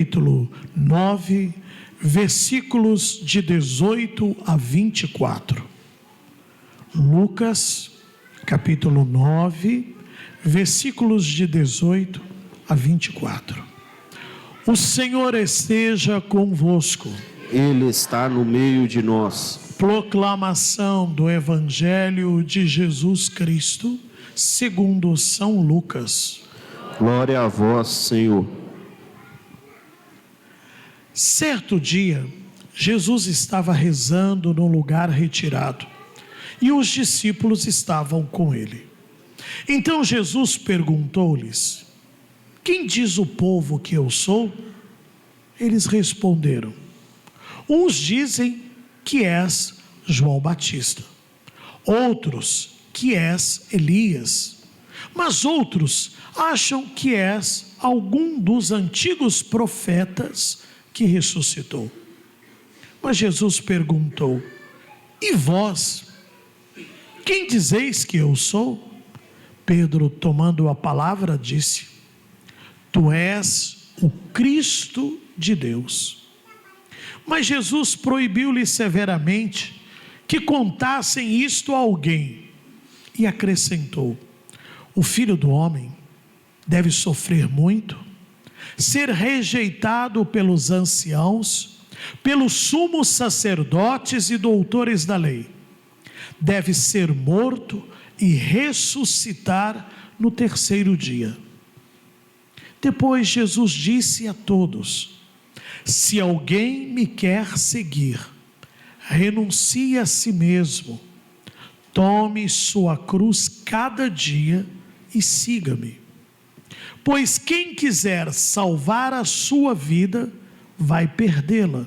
capítulo 9, versículos de 18 a 24. Lucas, capítulo 9, versículos de 18 a 24. O Senhor esteja convosco. Ele está no meio de nós. Proclamação do Evangelho de Jesus Cristo, segundo São Lucas. Glória a vós, Senhor. Certo dia, Jesus estava rezando num lugar retirado, e os discípulos estavam com ele. Então Jesus perguntou-lhes: quem diz o povo que eu sou? Eles responderam: uns dizem que és João Batista, outros que és Elias, mas outros acham que és algum dos antigos profetas que ressuscitou. Mas Jesus perguntou: e vós, quem dizeis que eu sou? Pedro, tomando a palavra, disse: tu és o Cristo de Deus. Mas Jesus proibiu-lhe severamente que contassem isto a alguém, e acrescentou: o Filho do Homem deve sofrer muito, ser rejeitado pelos anciãos, pelos sumos sacerdotes e doutores da lei, deve ser morto e ressuscitar no terceiro dia. Depois Jesus disse a todos: se alguém me quer seguir, renuncie a si mesmo, tome sua cruz cada dia e siga-me. Pois quem quiser salvar a sua vida, vai perdê-la.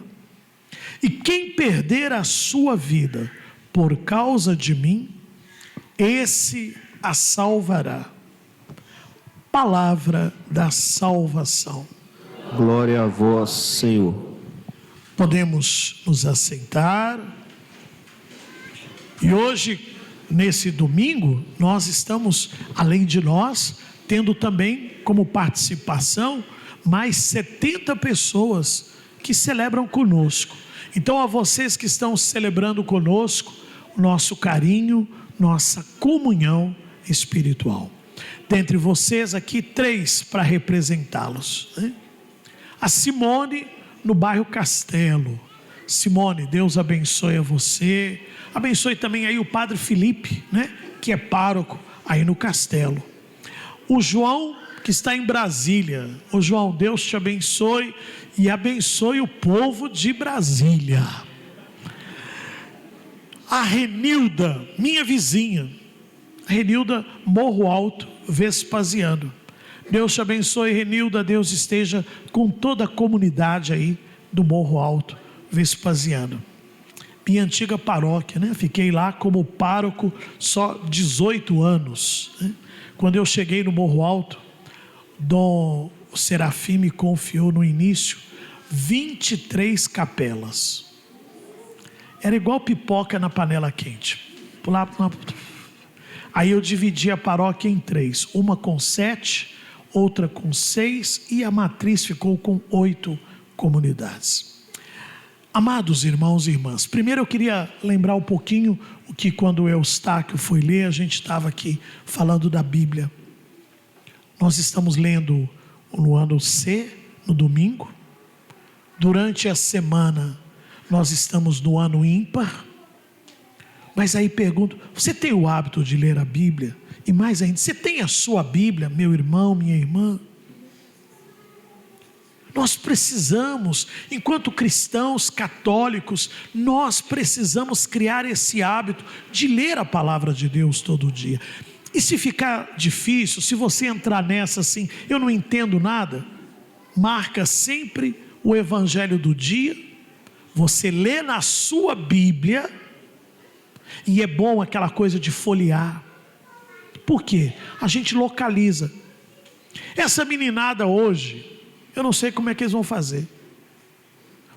E quem perder a sua vida por causa de mim, esse a salvará. Palavra da salvação. Glória a vós, Senhor. Podemos nos assentar. E hoje, nesse domingo, nós estamos, além de nós, tendo também como participação mais 70 pessoas que celebram conosco. Então, a vocês que estão celebrando conosco, nosso carinho, nossa comunhão espiritual. Dentre vocês aqui, 3 para representá-los, né? A Simone, no bairro Castelo. Simone, Deus abençoe a você. Abençoe também aí o Padre Felipe, né? Que é pároco aí no Castelo. O João, que está em Brasília. Ô João, Deus te abençoe e abençoe o povo de Brasília. A Renilda, minha vizinha. Renilda, Morro Alto, Vespasiano. Deus te abençoe, Renilda. Deus esteja com toda a comunidade aí do Morro Alto, Vespasiano. Minha antiga paróquia, né? Fiquei lá como pároco só 18 anos, né? Quando eu cheguei no Morro Alto, Dom Serafim me confiou no início 23 capelas. Era igual pipoca na panela quente. Aí eu dividi a paróquia em 3, uma com 7, outra com 6, e a matriz ficou com 8 comunidades. Amados irmãos e irmãs, primeiro eu queria lembrar um pouquinho o que quando o Eustáquio foi ler, a gente estava aqui falando da Bíblia. Nós estamos lendo no ano C, no domingo. Durante a semana, nós estamos no ano ímpar. Mas aí pergunto, você tem o hábito de ler a Bíblia? E mais ainda, você tem a sua Bíblia, meu irmão, minha irmã? Nós precisamos, enquanto cristãos católicos, nós precisamos criar esse hábito de ler a palavra de Deus todo dia. E se ficar difícil, se você entrar nessa assim, eu não entendo nada, marca sempre o evangelho do dia, você lê na sua Bíblia, e é bom aquela coisa de folhear. Por quê? A gente localiza. Essa meninada hoje, eu não sei como é que eles vão fazer.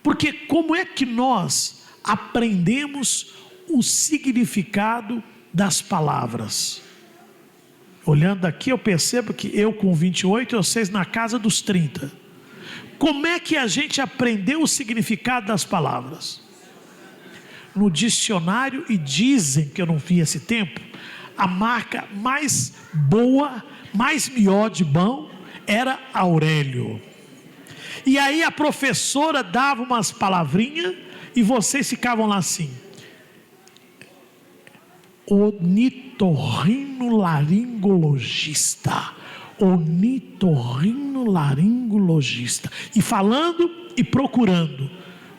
Porque como é que nós aprendemos o significado das palavras? Olhando daqui eu percebo que eu com 28, vocês na casa dos 30. Como é que a gente aprendeu o significado das palavras? No dicionário, e dizem que eu não vi esse tempo, a marca mais boa, mais melhor de bom, era Aurélio. E aí a professora dava umas palavrinhas e vocês ficavam lá assim: ornitorrinolaringologista, ornitorrinolaringologista, e falando e procurando.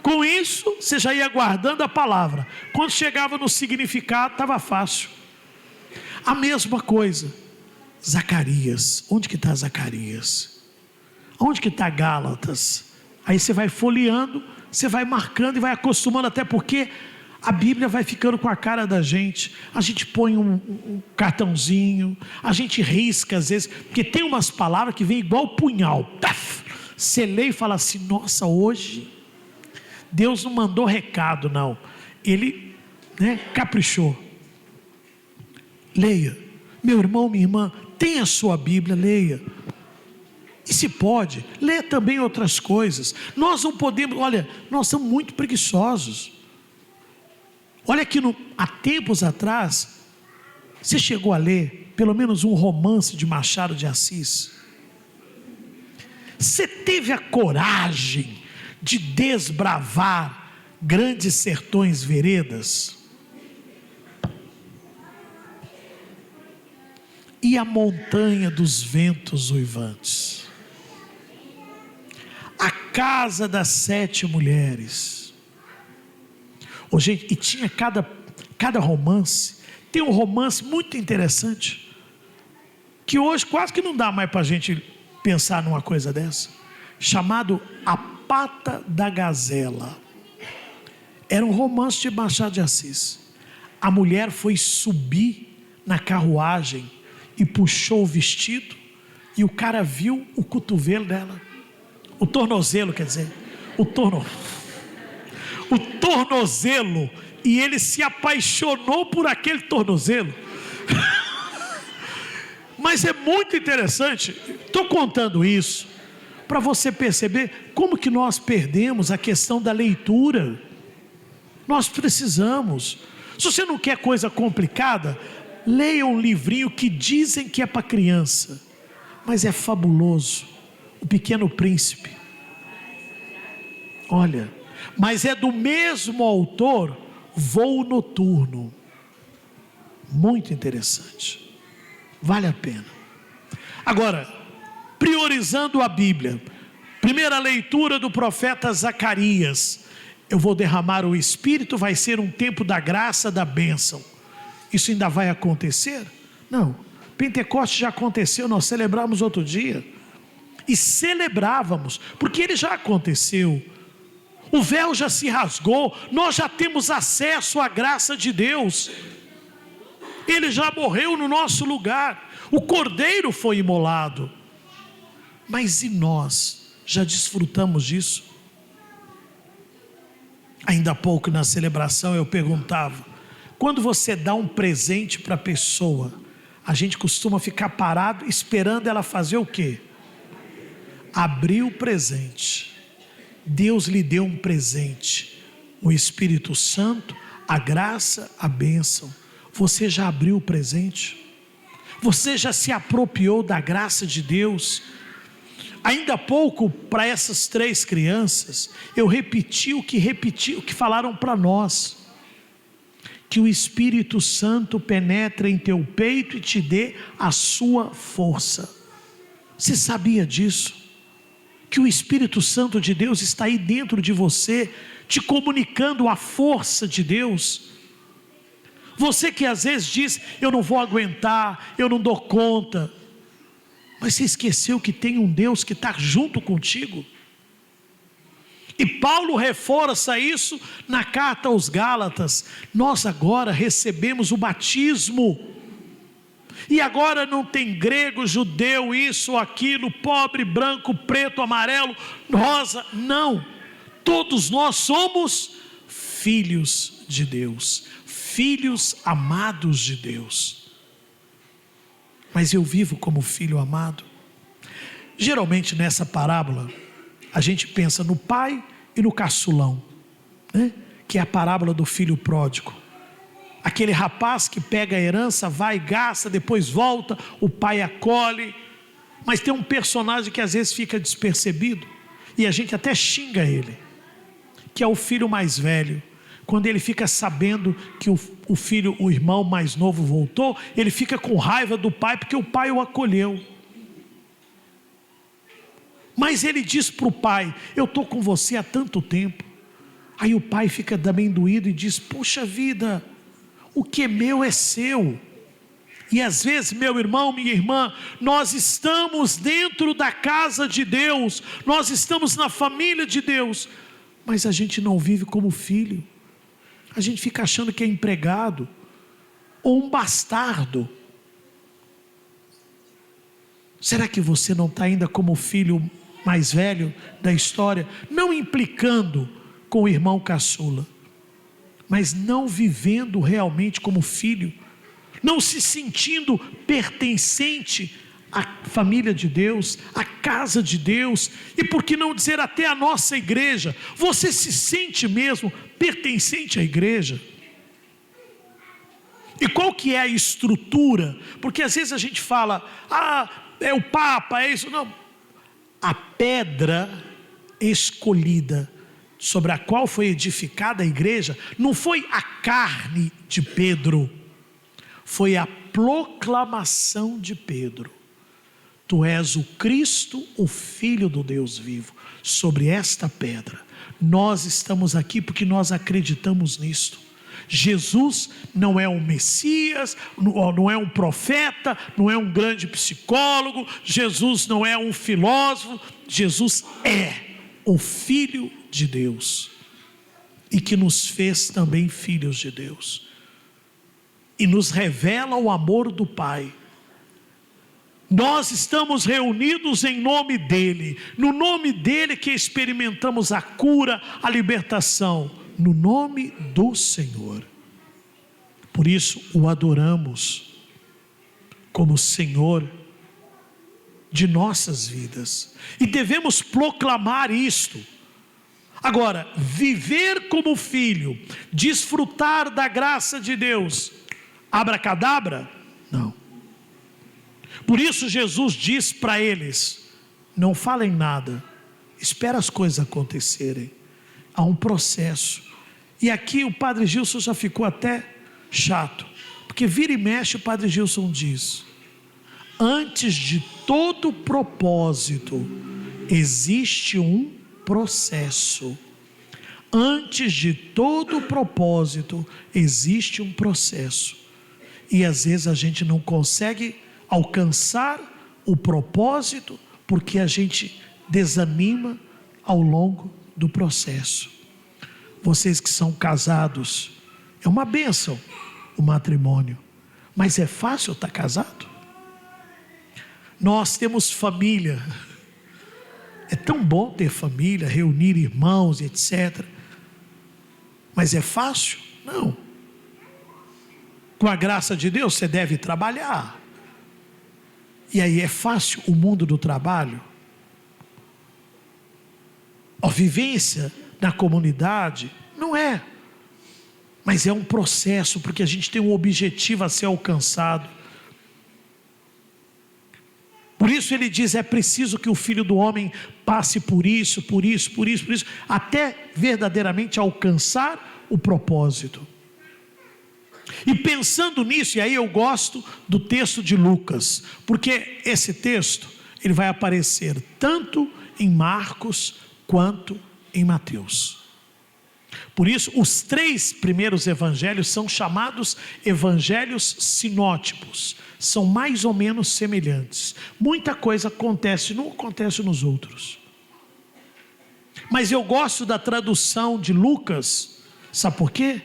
Com isso você já ia guardando a palavra. Quando chegava no significado, estava fácil. A mesma coisa, Zacarias. Onde que está Zacarias? Onde que está Gálatas? Aí você vai folheando, você vai marcando e vai acostumando, até porque a Bíblia vai ficando com a cara da gente. A gente põe um cartãozinho, a gente risca às vezes, porque tem umas palavras que vem igual punhal. Taf! Você lê e fala assim: nossa, hoje Deus não mandou recado, não. Ele, caprichou. Leia, meu irmão, minha irmã, tenha a sua Bíblia, leia. E se pode, lê também outras coisas. Nós não podemos, olha, nós somos muito preguiçosos. Olha que há tempos atrás, você chegou a ler pelo menos um romance de Machado de Assis? Você teve a coragem de desbravar grandes sertões veredas? E a montanha dos ventos uivantes? A casa das 7 mulheres? Oh, gente, e tinha cada romance. Tem um romance muito interessante, que hoje quase que não dá mais para a gente pensar numa coisa dessa, chamado A Pata da Gazela. Era um romance de Machado de Assis. A mulher foi subir na carruagem e puxou o vestido, e o cara viu o cotovelo dela, o tornozelo, quer dizer, o tornozelo, e ele se apaixonou por aquele tornozelo. Mas é muito interessante, estou contando isso para você perceber como que nós perdemos a questão da leitura. Nós precisamos. Se você não quer coisa complicada, leia um livrinho que dizem que é para criança, mas é fabuloso, O Pequeno Príncipe. Olha, mas é do mesmo autor, Voo Noturno. Muito interessante, vale a pena. Agora, priorizando a Bíblia, primeira leitura do profeta Zacarias: eu vou derramar o Espírito, vai ser um tempo da graça, da bênção. Isso ainda vai acontecer? Não, Pentecostes já aconteceu, nós celebramos outro dia, e celebrávamos, porque ele já aconteceu. O véu já se rasgou, nós já temos acesso à graça de Deus. Ele já morreu no nosso lugar, o Cordeiro foi imolado. Mas e nós, já desfrutamos disso? Ainda há pouco na celebração eu perguntava: quando você dá um presente para a pessoa, a gente costuma ficar parado esperando ela fazer o quê? Abrir o presente. Deus lhe deu um presente, o Espírito Santo, a graça, a bênção. Você já abriu o presente? Você já se apropriou da graça de Deus? Ainda há pouco, para essas 3 crianças, eu repeti o que falaram para nós: que o Espírito Santo penetre em teu peito e te dê a sua força. Você sabia disso? Que o Espírito Santo de Deus está aí dentro de você, te comunicando a força de Deus. Você que às vezes diz: eu não vou aguentar, eu não dou conta. Mas você esqueceu que tem um Deus que está junto contigo? E Paulo reforça isso na carta aos Gálatas: nós agora recebemos o batismo, e agora não tem grego, judeu, isso ou aquilo, pobre, branco, preto, amarelo, rosa, não, todos nós somos filhos de Deus, filhos amados de Deus. Mas eu vivo como filho amado? Geralmente nessa parábola, a gente pensa no pai e no caçulão, né? Que é a parábola do filho pródigo. Aquele rapaz que pega a herança, vai, gasta, depois volta, o pai acolhe. Mas tem um personagem que às vezes fica despercebido, e a gente até xinga ele, que é o filho mais velho. Quando ele fica sabendo que o filho, o irmão mais novo voltou, ele fica com raiva do pai, porque o pai o acolheu. Mas ele diz para o pai: eu estou com você há tanto tempo. Aí o pai fica também doído e diz: poxa vida, o que é meu é seu. E às vezes, meu irmão, minha irmã, nós estamos dentro da casa de Deus, nós estamos na família de Deus, mas a gente não vive como filho. A gente fica achando que é empregado ou um bastardo. Será que você não está ainda como filho mais velho da história, não implicando com o irmão caçula, mas não vivendo realmente como filho, não se sentindo pertencente à família de Deus, à casa de Deus, e por que não dizer até à nossa igreja? Você se sente mesmo pertencente à igreja? E qual que é a estrutura? Porque às vezes a gente fala: é o Papa, é isso. Não, a pedra escolhida sobre a qual foi edificada a igreja não foi a carne de Pedro, foi a proclamação de Pedro: tu és o Cristo, o Filho do Deus vivo. Sobre esta pedra nós estamos aqui porque nós acreditamos nisto. Jesus não é um Messias, não é um profeta, não é um grande psicólogo, Jesus não é um filósofo, Jesus é o Filho de Deus, e que nos fez também filhos de Deus, e nos revela o amor do Pai. Nós estamos reunidos em nome dEle, no nome dEle que experimentamos a cura, a libertação, no nome do Senhor. Por isso o adoramos como Senhor de nossas vidas, e devemos proclamar isto. Agora, viver como filho, desfrutar da graça de Deus, abracadabra? Não. Por isso Jesus diz para eles: não falem nada, espera as coisas acontecerem. Há um processo. E aqui o Padre Gilson já ficou até chato, porque vira e mexe o Padre Gilson diz: antes de todo propósito existe um processo. Antes de todo propósito existe um processo. E às vezes a gente não consegue alcançar o propósito porque a gente desanima ao longo do processo. Vocês que são casados, é uma bênção o matrimônio, mas é fácil estar casado? Nós temos família, é tão bom ter família, reunir irmãos, etc. Mas é fácil? Não. Com a graça de Deus você deve trabalhar. E aí é fácil o mundo do trabalho? A vivência na comunidade? Não é. Mas é um processo, porque a gente tem um objetivo a ser alcançado. Por isso ele diz: é preciso que o Filho do Homem passe por isso, até verdadeiramente alcançar o propósito. E pensando nisso, e aí eu gosto do texto de Lucas, porque esse texto ele vai aparecer tanto em Marcos quanto em Mateus. Por isso os 3 primeiros evangelhos são chamados evangelhos sinóticos, são mais ou menos semelhantes. Muita coisa acontece, não acontece nos outros. Mas eu gosto da tradução de Lucas, sabe por quê?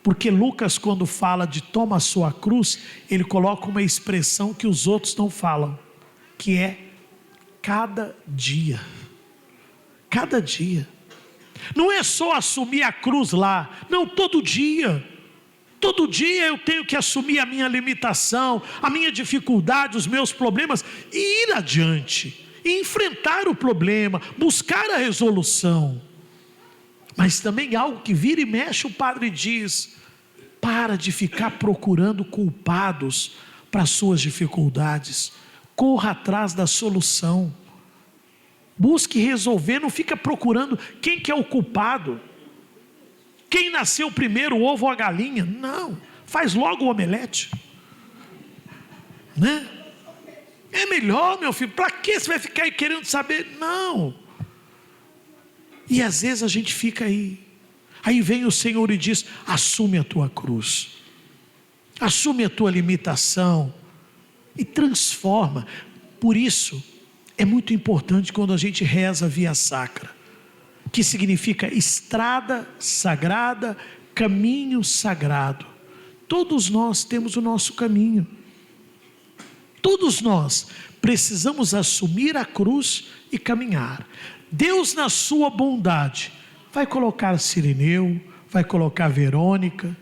Porque Lucas, quando fala de toma a sua cruz, ele coloca uma expressão que os outros não falam, que é cada dia. Cada dia. Não é só assumir a cruz lá, não, todo dia. Todo dia eu tenho que assumir a minha limitação, a minha dificuldade, os meus problemas, e ir adiante. e enfrentar o problema, buscar a resolução. Mas também algo que vira e mexe, o padre diz: para de ficar procurando culpados para as suas dificuldades, corra atrás da solução, busque resolver, não fica procurando quem que é o culpado, quem nasceu primeiro, o ovo ou a galinha. Não, faz logo o omelete, né? É melhor, meu filho, para que você vai ficar aí querendo saber? Não. E às vezes a gente fica aí vem o Senhor e diz: assume a tua cruz, assume a tua limitação e transforma. Por isso é muito importante quando a gente reza via sacra, que significa estrada sagrada, caminho sagrado. Todos nós temos o nosso caminho, todos nós precisamos assumir a cruz e caminhar. Deus, na sua bondade, vai colocar Cirineu, vai colocar Verônica,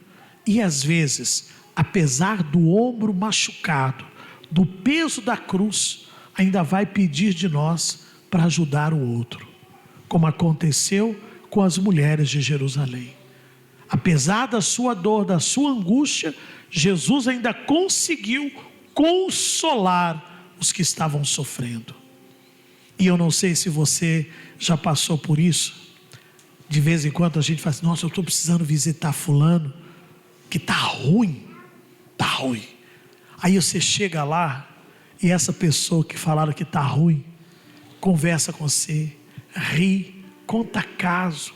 e às vezes, apesar do ombro machucado, do peso da cruz, ainda vai pedir de nós para ajudar o outro, como aconteceu com as mulheres de Jerusalém. Apesar da sua dor, da sua angústia, Jesus ainda conseguiu consolar os que estavam sofrendo. E eu não sei se você já passou por isso. De vez em quando a gente fala assim: nossa, eu estou precisando visitar fulano, que está ruim. Aí você chega lá, e essa pessoa que falaram que está ruim, conversa com você, ri, conta caso.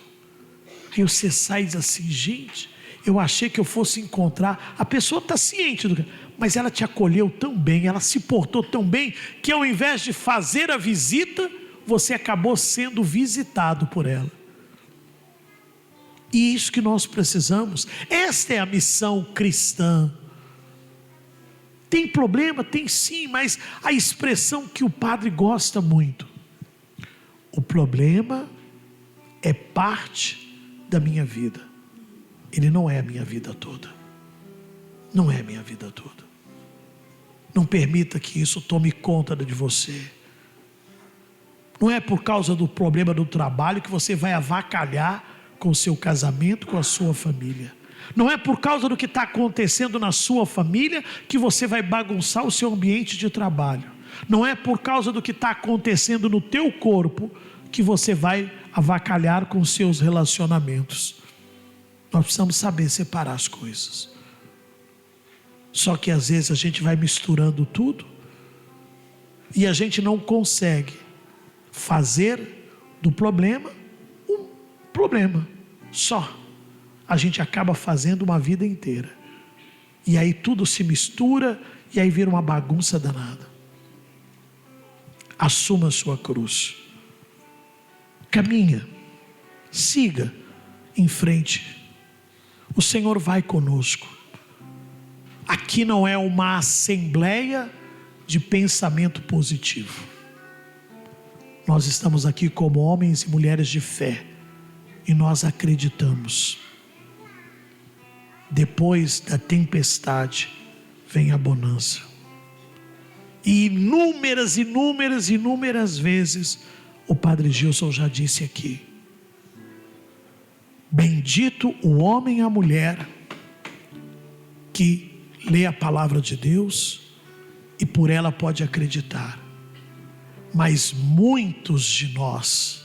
Aí você sai e diz assim: gente, eu achei que eu fosse encontrar. A pessoa está ciente do que, mas ela te acolheu tão bem, ela se portou tão bem, que ao invés de fazer a visita, você acabou sendo visitado por ela. E isso que nós precisamos. Esta é a missão cristã. Tem problema? Tem sim, mas a expressão que o padre gosta muito: o problema é parte da minha vida, ele não é a minha vida toda. Não é a minha vida toda. Não permita que isso tome conta de você. Não é por causa do problema do trabalho que você vai avacalhar com o seu casamento, com a sua família. Não é por causa do que está acontecendo na sua família que você vai bagunçar o seu ambiente de trabalho. Não é por causa do que está acontecendo no teu corpo que você vai avacalhar com os seus relacionamentos. Nós precisamos saber separar as coisas. Só que às vezes a gente vai misturando tudo e a gente não consegue fazer do problema um problema só. A gente acaba fazendo uma vida inteira, e aí tudo se mistura, e aí vira uma bagunça danada. Assuma a sua cruz, caminha, siga em frente. O Senhor vai conosco. Aqui não é uma assembleia de pensamento positivo. Nós estamos aqui como homens e mulheres de fé, e nós acreditamos: depois da tempestade vem a bonança. E inúmeras vezes o Padre Gilson já disse aqui: bendito o homem e a mulher que lê a palavra de Deus e por ela pode acreditar. Mas muitos de nós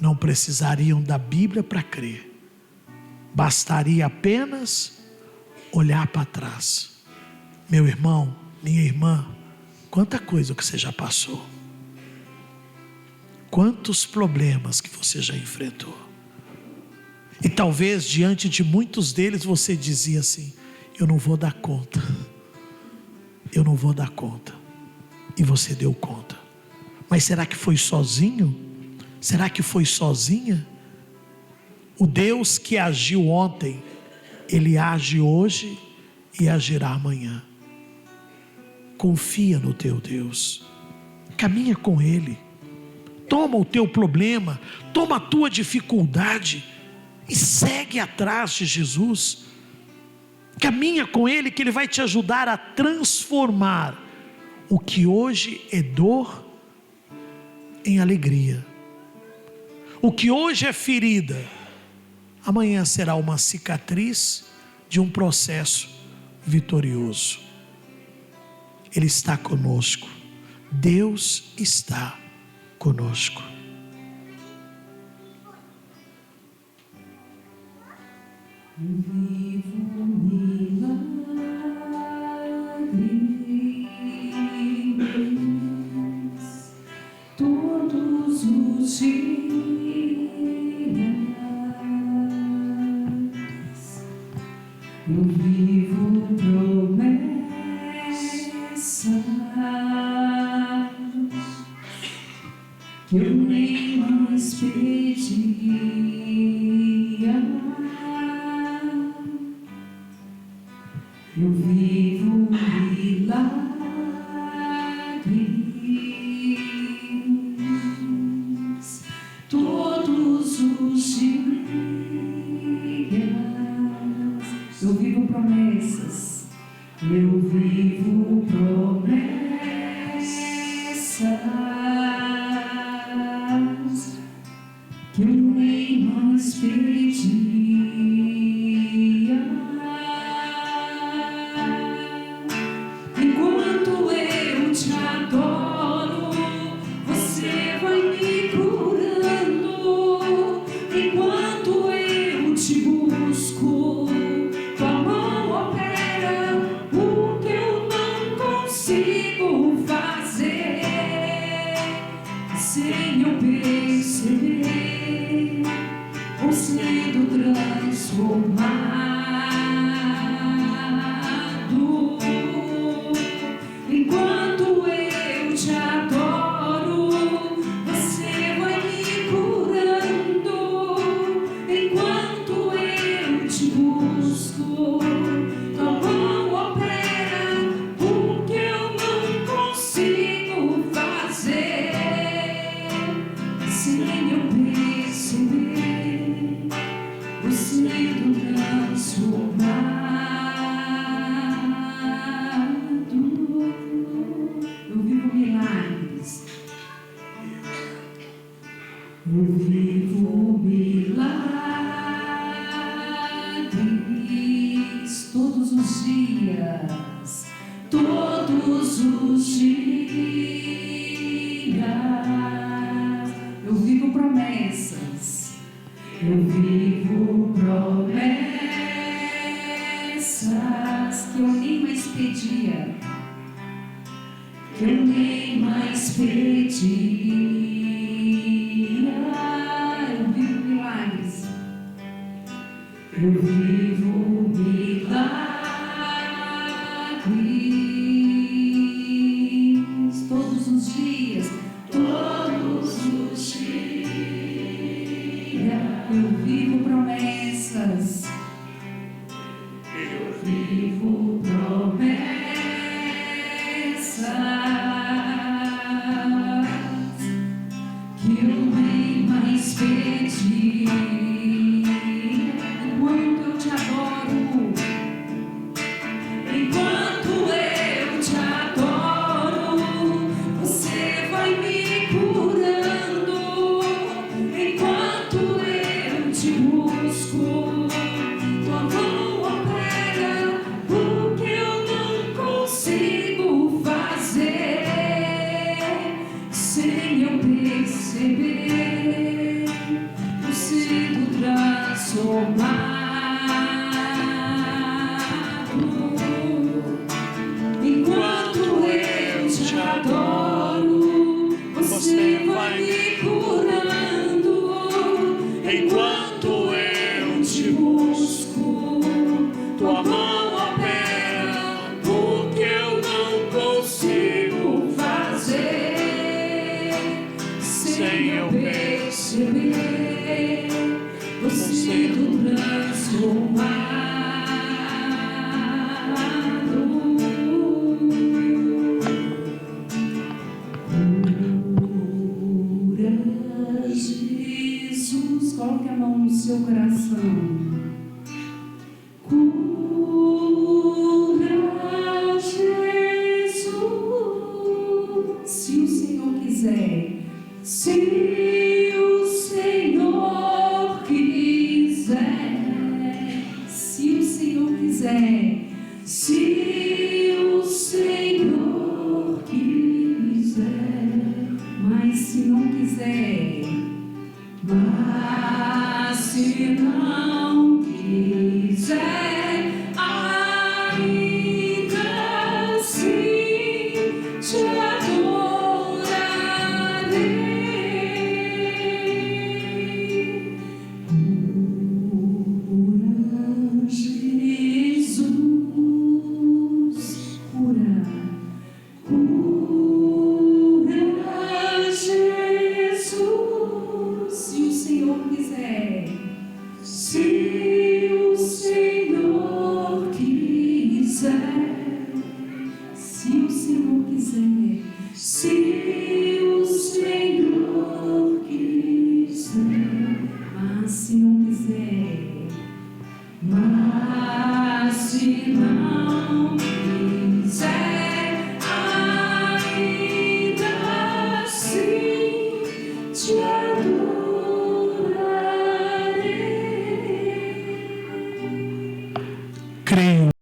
não precisariam da Bíblia para crer. Bastaria apenas olhar para trás. Meu irmão, minha irmã, quanta coisa que você já passou. Quantos problemas que você já enfrentou. E talvez diante de muitos deles você dizia assim: eu não vou dar conta. Eu não vou dar conta. E você deu conta. Mas será que foi sozinho? Será que foi sozinha? O Deus que agiu ontem, Ele age hoje e agirá amanhã. Confia no teu Deus. Caminha com Ele. Toma o teu problema, toma a tua dificuldade e segue atrás de Jesus. Caminha com Ele, que Ele vai te ajudar a transformar o que hoje é dor em alegria. O que hoje é ferida, amanhã será uma cicatriz de um processo vitorioso. Ele está conosco. Deus está conosco. Vivo milagres todos os dias. Eu vivo promessas que eu nem mais pedia. Eu vivo milagres todos os dias. Eu vivo promessas. Eu vivo promessas que eu nem mais pedia. Enquanto eu te adoro, você vai me curando. Enquanto eu te busco, tua mão opera o que eu não consigo fazer sem eu perceber, ou sendo transformado. Enquanto eu te adoro, você vai me curando. Enquanto eu te busco, tua mão opera o que eu não consigo fazer sem eu perceber, ou sendo transformado. Eu vivo milagres. Eu vivo milagres todos os dias. Todos os dias. Eu vivo promessas. Eu vivo promessas que eu nem mais pedia. Que eu nem mais pedia. Eu vivo milagres. Eu vivo milagres todos os dias. Todos os dias. Eu vivo promessas. Eu vivo promessas que eu nem mais pedi. Enquanto eu te adoro, enquanto eu te adoro, você vai me curando. Enquanto eu te busco, tua mão opera o que eu não consigo fazer sem eu perceber, eu sendo transformado. Enquanto eu te adoro, você vai me curando. Enquanto eu te busco, tua mão opera o que eu não consigo fazer sem eu perceber, eu sendo transformado. Cura, Jesus, coloque a mão no seu coração. Cura, Jesus, se o Senhor quiser. Mas se não quiser, ainda assim te adorarei. Cura, Jesus, cura. Cura, Jesus, se o Senhor quiser, se o Senhor quiser, se o Senhor quiser, se o Senhor quiser, mas se não quiser, mas se não quiser, ainda assim te adorarei. Creio